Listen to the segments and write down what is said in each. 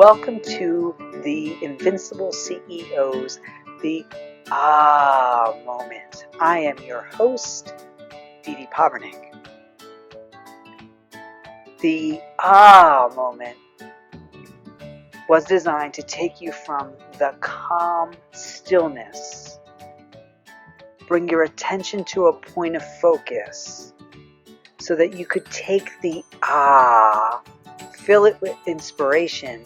Welcome to the Invincible CEOs, the moment. I am your host, Dee Povernick. The moment was designed to take you from the calm stillness, bring your attention to a point of focus so that you could take the fill it with inspiration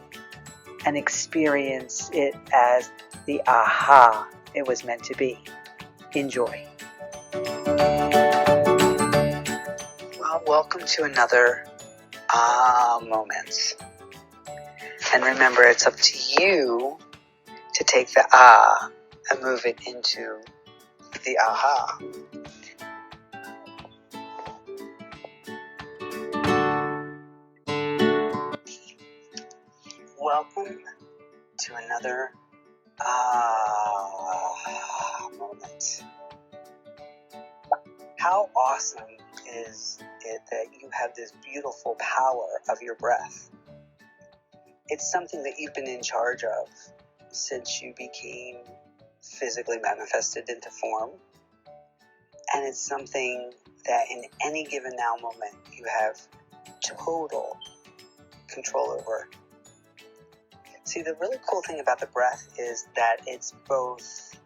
and experience it as the aha it was meant to be. Enjoy. Well, welcome to another moment. And remember, it's up to you to take the and move it into the aha. Welcome to another moment. How awesome is it that you have this beautiful power of your breath? It's something that you've been in charge of since you became physically manifested into form. And it's something that in any given now moment you have total control over. See, the really cool thing about the breath is that it's both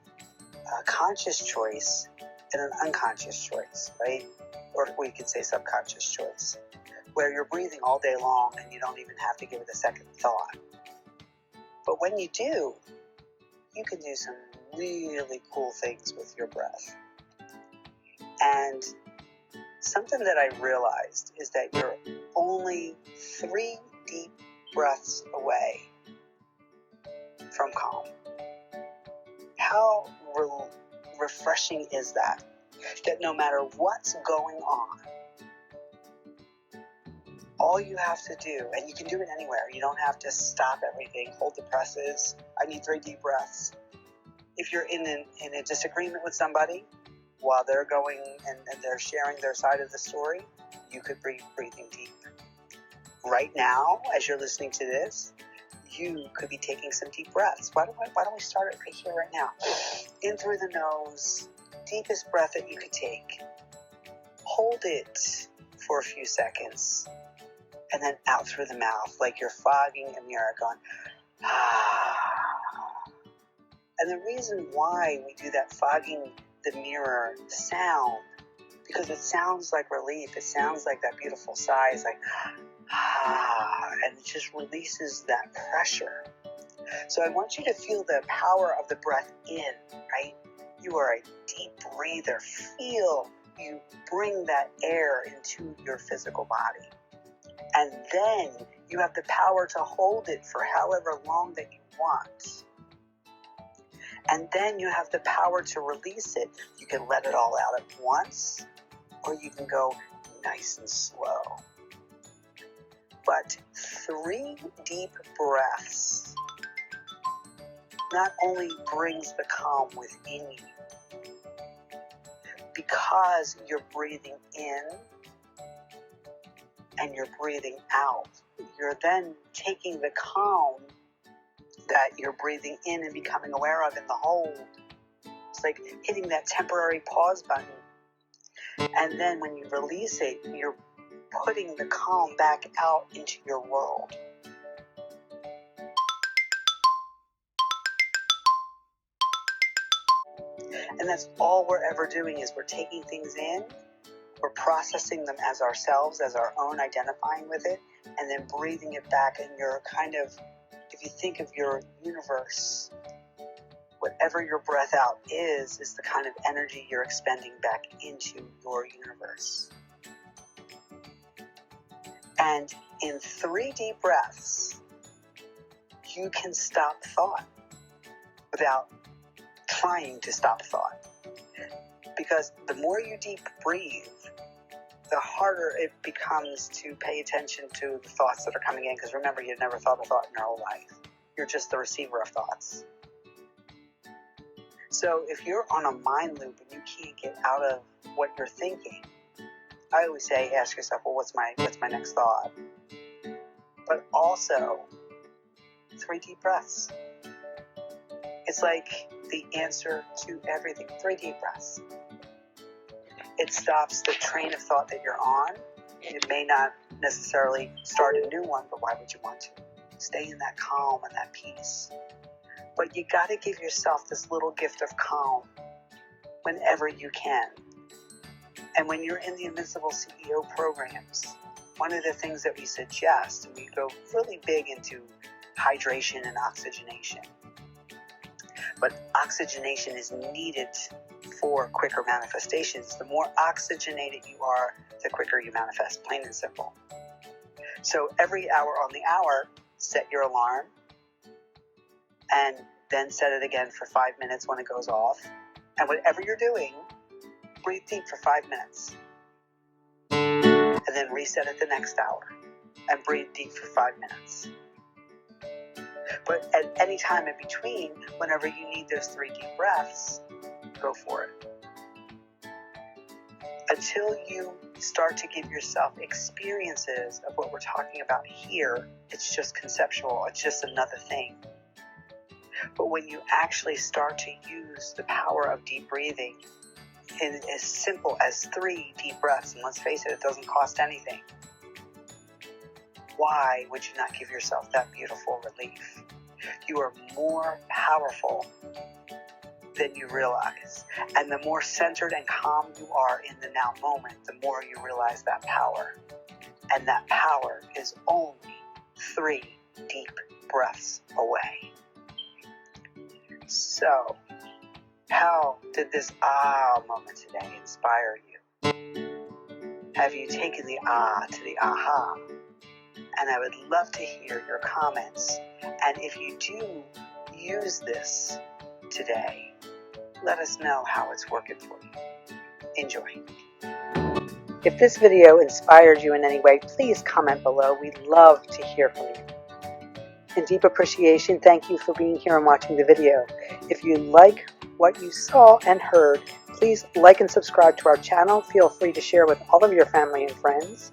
a conscious choice and an unconscious choice, right? Or we could say subconscious choice, where you're breathing all day long and you don't even have to give it a second thought. But when you do, you can do some really cool things with your breath. And something that I realized is that you're only 3 deep breaths away from calm. How refreshing is that? That no matter what's going on, all you have to do, and you can do it anywhere, you don't have to stop everything, hold the presses, I need 3 deep breaths. If you're in a disagreement with somebody, while they're going and they're sharing their side of the story, you could be breathing deep. Right now, as you're listening to this, you could be taking some deep breaths. Why don't we start it right here, right now? In through the nose, deepest breath that you could take. Hold it for a few seconds. And then out through the mouth, like you're fogging a mirror, going, And the reason why we do that fogging the mirror sound, because it sounds like relief. It sounds like that beautiful sigh. It's like, and it just releases that pressure. So I want you to feel the power of the breath in, right? You are a deep breather. Feel you bring that air into your physical body. And then you have the power to hold it for however long that you want. And then you have the power to release it. You can let it all out at once, or you can go nice and slow. But 3 deep breaths not only brings the calm within you, because you're breathing in and you're breathing out, you're then taking the calm that you're breathing in and becoming aware of in the hold. It's like hitting that temporary pause button. And then when you release it, you're putting the calm back out into your world. And that's all we're ever doing, is we're taking things in, we're processing them as ourselves, as our own, identifying with it, and then breathing it back. And you're kind of, if you think of your universe, whatever your breath out is the kind of energy you're expending back into your universe. And in 3 deep breaths, you can stop thought without trying to stop thought. Because the more you deep breathe, the harder it becomes to pay attention to the thoughts that are coming in. Because remember, you've never thought a thought in your whole life. You're just the receiver of thoughts. So if you're on a mind loop and you can't get out of what you're thinking, I always say, ask yourself, well, what's my next thought? But also, 3 deep breaths. It's like the answer to everything. 3 deep breaths. It stops the train of thought that you're on. It may not necessarily start a new one, but why would you want to? Stay in that calm and that peace. But you got to give yourself this little gift of calm whenever you can. And when you're in the Invincible CEO programs, one of the things that we suggest, and we go really big into hydration and oxygenation, but oxygenation is needed for quicker manifestations. The more oxygenated you are, the quicker you manifest, plain and simple. So every hour on the hour, set your alarm, and then set it again for 5 minutes when it goes off. And whatever you're doing, breathe deep for 5 minutes. And then reset it the next hour and breathe deep for 5 minutes. But at any time in between, whenever you need those 3 deep breaths, go for it. Until you start to give yourself experiences of what we're talking about here, it's just conceptual, it's just another thing. But when you actually start to use the power of deep breathing in as simple as 3 deep breaths, and let's face it, it doesn't cost anything, why would you not give yourself that beautiful relief? You are more powerful than you realize. And the more centered and calm you are in the now moment, the more you realize that power. And that power is only 3 deep breaths away. So, how did this moment today inspire you? Have you taken the to the aha? And I would love to hear your comments. And if you do use this today, let us know how it's working for you. Enjoy. If this video inspired you in any way, please comment below. We'd love to hear from you. In deep appreciation, thank you for being here and watching the video. If you like what you saw and heard, please like and subscribe to our channel. Feel free to share with all of your family and friends.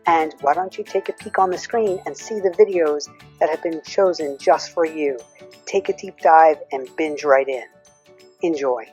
And why don't you take a peek on the screen and see the videos that have been chosen just for you. Take a deep dive and binge right in. Enjoy.